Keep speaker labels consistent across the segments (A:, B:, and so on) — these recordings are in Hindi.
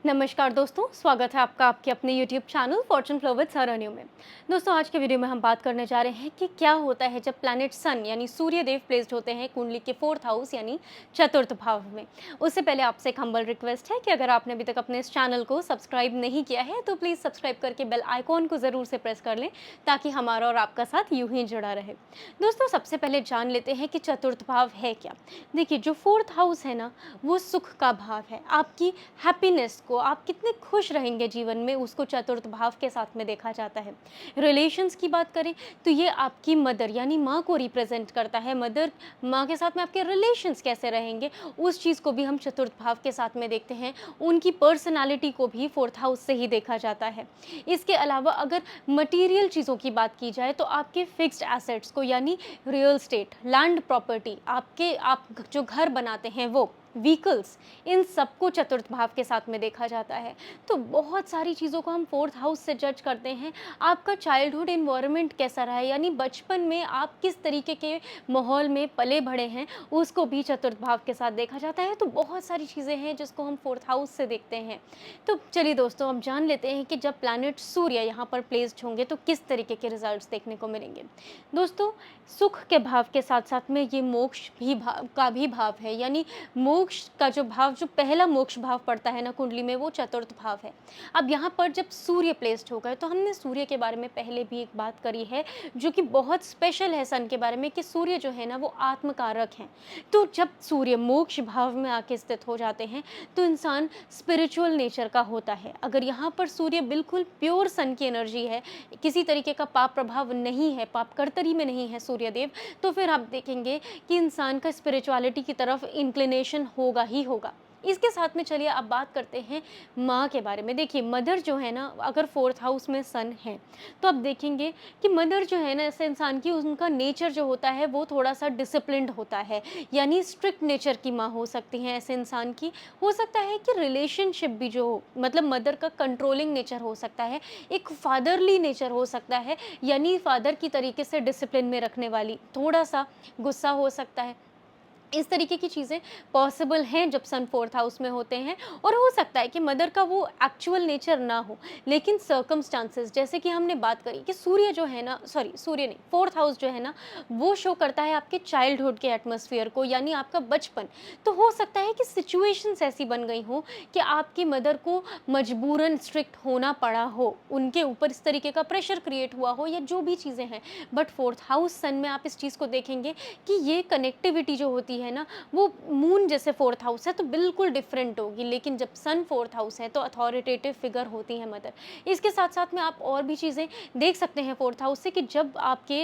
A: नमस्कार दोस्तों, स्वागत है आपका आपके अपने YouTube channel fortune flow with Saranyu में। दोस्तों, आज के वीडियो में हम बात करने जा रहे हैं कि क्या होता है जब प्लैनेट सन यानी सूर्य देव प्लेस्ड होते हैं कुंडली के फोर्थ हाउस यानी चतुर्थ भाव में। उससे पहले आपसे एक हम्बल रिक्वेस्ट है कि अगर आपने अभी तक अपने इस चैनल को सब्सक्राइब नहीं किया है तो प्लीज़ सब्सक्राइब करके बेल आइकॉन को ज़रूर से प्रेस कर लें ताकि हमारा और आपका साथ यूं ही जुड़ा रहे। दोस्तों, सबसे पहले जान लेते हैं कि चतुर्थ भाव है क्या। देखिए, जो फोर्थ हाउस है ना, वो सुख का भाव है। आपकी हैप्पीनेस को, आप कितने खुश रहेंगे जीवन में, उसको चतुर्थ भाव के साथ में देखा जाता है। रिलेशंस की बात करें तो ये आपकी मदर यानी माँ को रिप्रेजेंट करता है। मदर, माँ के साथ में आपके रिलेशंस कैसे रहेंगे, उस चीज़ को भी हम चतुर्थ भाव के साथ में देखते हैं। उनकी पर्सनालिटी को भी फोर्थ हाउस से ही देखा जाता है। इसके अलावा अगर मटीरियल चीज़ों की बात की जाए तो आपके फिक्स्ड एसेट्स को यानी रियल स्टेट, लैंड प्रॉपर्टी, आप जो घर बनाते हैं वो, व्हीकल्स, इन सबको चतुर्थ भाव के साथ में देखा जाता है। तो बहुत सारी चीज़ों को हम फोर्थ हाउस से जज करते हैं। आपका चाइल्डहुड इन्वायरमेंट कैसा रहा है, यानी बचपन में आप किस तरीके के माहौल में पले बढ़े हैं, उसको भी चतुर्थ भाव के साथ देखा जाता है। तो बहुत सारी चीज़ें हैं जिसको हम फोर्थ हाउस से देखते हैं। तो चलिए दोस्तों, अब जान लेते हैं कि जब प्लैनेट सूर्य यहाँ पर प्लेस्ड होंगे तो किस तरीके के रिजल्ट्स देखने को मिलेंगे। दोस्तों, सुख के भाव के साथ साथ में ये मोक्ष भी भाव का भी भाव है, यानी मोक्ष का जो भाव, जो पहला मोक्ष भाव पड़ता है ना कुंडली में, वो चतुर्थ भाव है। अब यहाँ पर जब सूर्य प्लेस्ड हो गए तो हमने सूर्य के बारे में पहले भी एक बात करी है जो कि बहुत स्पेशल है सन के बारे में, कि सूर्य जो है ना वो आत्मकारक हैं। तो जब सूर्य मोक्ष भाव में आके स्थित हो जाते हैं तो इंसान स्पिरिचुअल नेचर का होता है। अगर यहाँ पर सूर्य बिल्कुल प्योर सन की एनर्जी है, किसी तरीके का पाप प्रभाव नहीं है, पाप कर्तरी में नहीं है सूर्यदेव, तो फिर आप देखेंगे कि इंसान का स्पिरिचुअलिटी की तरफ इंक्लिनेशन होगा ही होगा। इसके साथ में चलिए अब बात करते हैं माँ के बारे में। देखिए, मदर जो है ना, अगर फोर्थ हाउस में सन है तो आप देखेंगे कि मदर जो है ना, ऐसे इंसान की, उनका नेचर जो होता है वो थोड़ा सा डिसिप्लिन्ड होता है, यानी स्ट्रिक्ट नेचर की माँ हो सकती हैं ऐसे इंसान की। हो सकता है कि रिलेशनशिप भी जो हो, मतलब मदर का कंट्रोलिंग नेचर हो सकता है, एक फादरली नेचर हो सकता है, यानी फादर की तरीके से डिसिप्लिन में रखने वाली, थोड़ा सा गुस्सा हो सकता है। इस तरीके की चीज़ें पॉसिबल हैं जब सन फोर्थ हाउस में होते हैं। और हो सकता है कि मदर का वो एक्चुअल नेचर ना हो, लेकिन सर्कमस्टांसेस, जैसे कि हमने बात करी कि सूर्य जो है ना, सॉरी सूर्य नहीं, फोर्थ हाउस जो है ना, वो शो करता है आपके चाइल्डहुड के एटमॉस्फेयर को, यानी आपका बचपन। तो हो सकता है कि सिचुएशंस ऐसी बन गई हो कि आपकी मदर को मजबूरन स्ट्रिक्ट होना पड़ा हो, उनके ऊपर इस तरीके का प्रेशर क्रिएट हुआ हो, या जो भी चीज़ें हैं। बट फोर्थ हाउस सन में आप इस चीज़ को देखेंगे कि ये कनेक्टिविटी जो होती है ना, वो मून जैसे फोर्थ हाउस है तो बिल्कुल डिफरेंट होगी, लेकिन जब सन फोर्थ हाउस है तो अथॉरिटेटिव फिगर होती है मदर। इसके साथ साथ में आप और भी चीज़ें देख सकते हैं फोर्थ हाउस से, कि जब आपके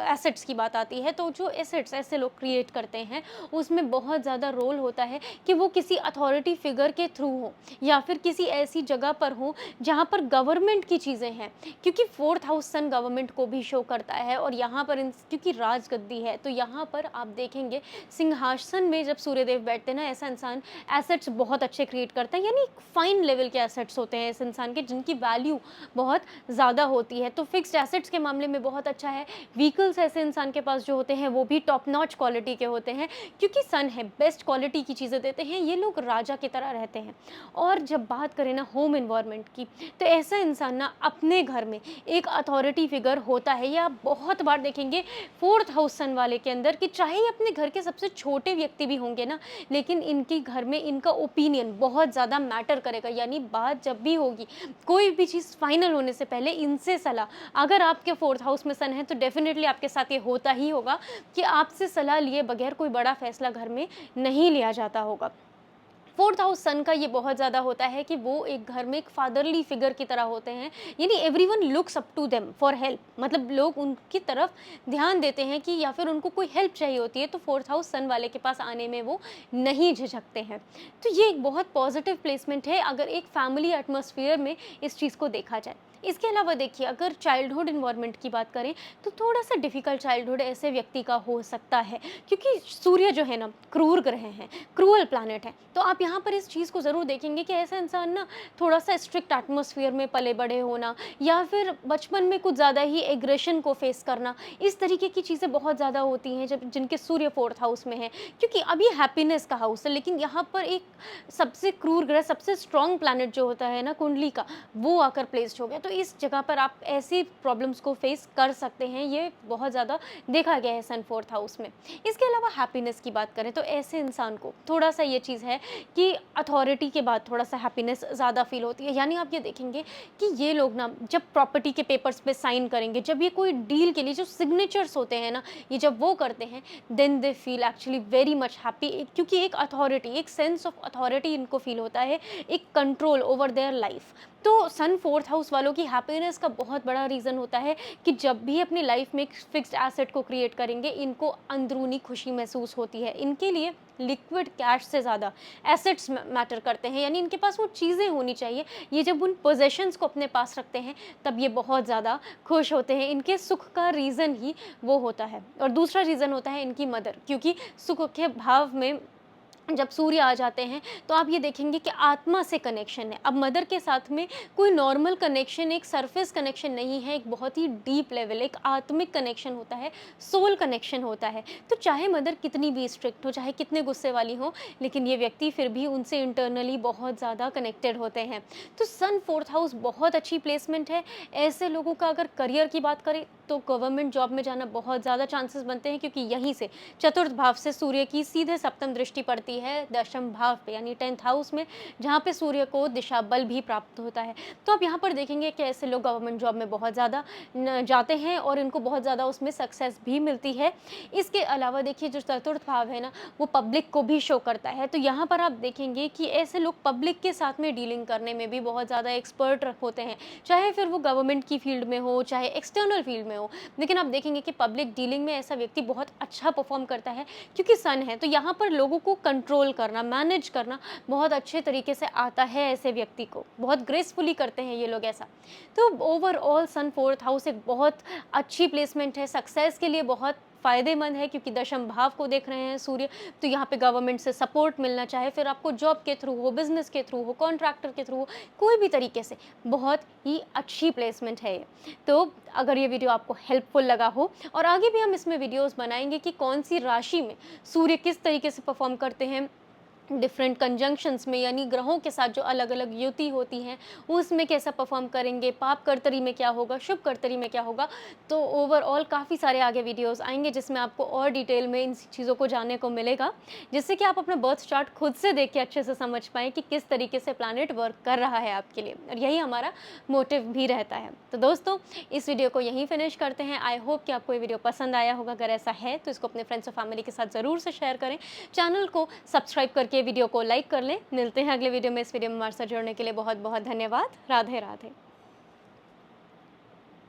A: एसेट्स की बात आती है तो जो एसेट्स ऐसे लोग क्रिएट करते हैं उसमें बहुत ज़्यादा रोल होता है कि वो किसी अथॉरिटी फिगर के थ्रू हो, या फिर किसी ऐसी जगह पर हो जहाँ पर गवर्नमेंट की चीज़ें हैं, क्योंकि फोर्थ हाउस सन गवर्नमेंट को भी शो करता है। और यहाँ पर क्योंकि राजगद्दी है तो यहाँ पर आप देखेंगे सिंहासन में जब सूर्यदेव बैठते हैं ना, ऐसा इंसान एसेट्स बहुत अच्छे क्रिएट करता है, यानी फाइन लेवल के एसेट्स होते हैं इस इंसान के, जिनकी वैल्यू बहुत ज़्यादा होती है। तो फिक्स्ड एसेट्स के मामले में बहुत अच्छा है। व्हीकल्स ऐसे इंसान के पास जो होते हैं वो भी टॉप नॉच क्वालिटी के होते हैं, क्योंकि सन है, बेस्ट क्वालिटी की चीज़ें देते हैं। ये लोग राजा की तरह रहते हैं। और जब बात करें ना होम इन्वायरमेंट की, तो ऐसा इंसान ना अपने घर में एक अथॉरिटी फिगर होता है। या आप बहुत बार देखेंगे फोर्थ हाउस सन वाले के अंदर कि चाहे ये अपने घर के सबसे छोटे व्यक्ति भी होंगे ना, लेकिन इनके घर में इनका ओपिनियन बहुत ज़्यादा मैटर करेगा। यानी बात जब भी होगी, कोई भी चीज़ फाइनल होने से पहले इनसे सलाह, अगर आपके फोर्थ हाउस में सन है तो डेफिनेटली आपके साथ ये होता ही होगा कि आपसे सलाह लिए बगैर कोई बड़ा फैसला घर में नहीं लिया जाता होगा। फोर्थ हाउस सन का ये बहुत ज़्यादा होता है कि वो एक घर में एक फादरली फिगर की तरह होते हैं, यानी everyone looks up to them for help, मतलब लोग उनकी तरफ ध्यान देते हैं कि, या फिर उनको कोई हेल्प चाहिए होती है तो फोर्थ हाउस सन वाले के पास आने में वो नहीं झिझकते हैं। तो ये एक बहुत पॉजिटिव प्लेसमेंट है अगर एक फैमिली एटमॉस्फेयर में इस चीज़ को देखा जाए। इसके अलावा देखिए, अगर चाइल्डहुड इन्वायरमेंट की बात करें तो थोड़ा-सा डिफ़िकल्ट चाइल्डहुड ऐसे व्यक्ति का हो सकता है, क्योंकि सूर्य जो है ना क्रूर ग्रह हैं, क्रूअल प्लैनेट है। तो आप यहाँ पर इस चीज़ को ज़रूर देखेंगे कि ऐसा इंसान ना थोड़ा-सा स्ट्रिक्ट एटमॉस्फेयर में पले-बड़े होना, या फिर बचपन में कुछ ज़्यादा ही एग्रेशन को फेस करना, इस तरीके की चीज़ें बहुत ज़्यादा होती हैं जब जिनके सूर्य 4th हाउस में है। क्योंकि अब ये हैप्पीनेस का हाउस है, लेकिन यहाँ पर एक सबसे क्रूर ग्रह, सबसे स्ट्रॉन्ग प्लैनेट जो होता है ना कुंडली का, वो आकर प्लेस्ड हो गया। तो इस जगह पर आप ऐसी प्रॉब्लम्स को फेस कर सकते हैं, ये बहुत ज़्यादा देखा गया है सन 4th हाउस में। इसके अलावा हैप्पीनेस की बात करें तो ऐसे इंसान को थोड़ा-सा ये चीज़ है कि अथॉरिटी के बाद थोड़ा-सा हैप्पीनेस ज़्यादा फ़ील होती है। यानी आप ये देखेंगे कि ये लोग ना जब प्रॉपर्टी के पेपर्स पे साइन करेंगे, जब ये कोई डील के लिए जो सिग्नेचर्स होते हैं ना, ये जब वो करते हैं, then they feel actually very much happy, क्योंकि एक अथॉरिटी, एक सेंस ऑफ अथॉरिटी इनको फील होता है, एक कंट्रोल ओवर देयर लाइफ। तो सन 4th हाउस वालों की हैप्पीनेस का बहुत बड़ा रीज़न होता है कि जब भी अपनी लाइफ में एक फिक्स्ड एसेट को क्रिएट करेंगे, इनको अंदरूनी खुशी महसूस होती है। इनके लिए लिक्विड कैश से ज़्यादा एसेट्स मैटर करते हैं, यानी इनके पास वो चीज़ें होनी चाहिए। ये जब उन पोजेशंस को अपने पास रखते हैं, तब ये बहुत ज़्यादा खुश होते हैं। इनके सुख का रीज़न ही वो होता है। और दूसरा रीज़न होता है इनकी मदर, क्योंकि सुख के भाव में जब सूर्य आ जाते हैं तो आप ये देखेंगे कि आत्मा से कनेक्शन है। अब मदर के साथ में कोई नॉर्मल कनेक्शन, एक सरफेस कनेक्शन नहीं है, एक बहुत ही डीप लेवल, एक आत्मिक कनेक्शन होता है, सोल कनेक्शन होता है। तो चाहे मदर कितनी भी स्ट्रिक्ट हो, चाहे कितने गुस्से वाली हो, लेकिन ये व्यक्ति फिर भी उनसे इंटरनली बहुत ज़्यादा कनेक्टेड होते हैं। तो सन 4th हाउस बहुत अच्छी प्लेसमेंट है। ऐसे लोगों का अगर करियर की बात करें तो गवर्नमेंट जॉब में जाना बहुत ज़्यादा चांसेस बनते हैं, क्योंकि यहीं से चतुर्थ भाव से सूर्य की सीधे सप्तम दृष्टि पड़ती है दशम भाव पे, यानी 10th हाउस में, जहाँ पे सूर्य को दिशा बल भी प्राप्त होता है। तो आप यहाँ पर देखेंगे कि ऐसे लोग गवर्नमेंट जॉब में बहुत ज़्यादा जाते हैं और इनको बहुत ज़्यादा उसमें सक्सेस भी मिलती है। इसके अलावा देखिए, जो चतुर्थ भाव है ना, वो पब्लिक को भी शो करता है। तो यहाँ पर आप देखेंगे कि ऐसे लोग पब्लिक के साथ में डीलिंग करने में भी बहुत ज़्यादा एक्सपर्ट होते हैं, चाहे फिर वो गवर्नमेंट की फील्ड में हो, चाहे एक्सटर्नल फील्ड में हो। लेकिन आप देखेंगे कि पब्लिक डीलिंग में ऐसा व्यक्ति बहुत अच्छा परफॉर्म करता है, क्योंकि सन है। तो यहाँ पर लोगों को कंट्रोल करना, मैनेज करना बहुत अच्छे तरीके से आता है। ऐसे व्यक्ति को बहुत ग्रेसफुली करते हैं ये लोग ऐसा। तो ओवरऑल सन 4th हाउस एक बहुत अच्छी प्लेसमेंट है, सक्सेस के लिए बहुत फ़ायदेमंद है, क्योंकि दशम भाव को देख रहे हैं सूर्य। तो यहाँ पे गवर्नमेंट से सपोर्ट मिलना, चाहे फिर आपको जॉब के थ्रू हो, बिजनेस के थ्रू हो, कॉन्ट्रैक्टर के थ्रू हो, कोई भी तरीके से बहुत ही अच्छी प्लेसमेंट है ये। तो अगर ये वीडियो आपको हेल्पफुल लगा हो, और आगे भी हम इसमें वीडियोस बनाएंगे कि कौन सी राशि में सूर्य किस तरीके से परफॉर्म करते हैं डिफरेंट कंजंक्शंस में, यानी ग्रहों के साथ जो अलग अलग युति होती हैं उसमें कैसा परफॉर्म करेंगे, पाप कर्तरी में क्या होगा, शुभ कर्तरी में क्या होगा। तो ओवरऑल काफ़ी सारे आगे वीडियोस आएंगे जिसमें आपको और डिटेल में इन चीज़ों को जानने को मिलेगा, जिससे कि आप अपना बर्थ चार्ट खुद से देख के अच्छे से समझ पाएँ कि किस तरीके से प्लैनेट वर्क कर रहा है आपके लिए, और यही हमारा मोटिव भी रहता है। तो दोस्तों, इस वीडियो को यहीं फिनिश करते हैं। आई होप कि आपको ये वीडियो पसंद आया होगा। अगर ऐसा है तो इसको अपने फ्रेंड्स और फैमिली के साथ ज़रूर से शेयर करें। चैनल को सब्सक्राइब करके वीडियो को लाइक कर लें। मिलते हैं अगले वीडियो में। इस वीडियो में हमारे साथ जुड़ने के लिए बहुत बहुत धन्यवाद। राधे राधे।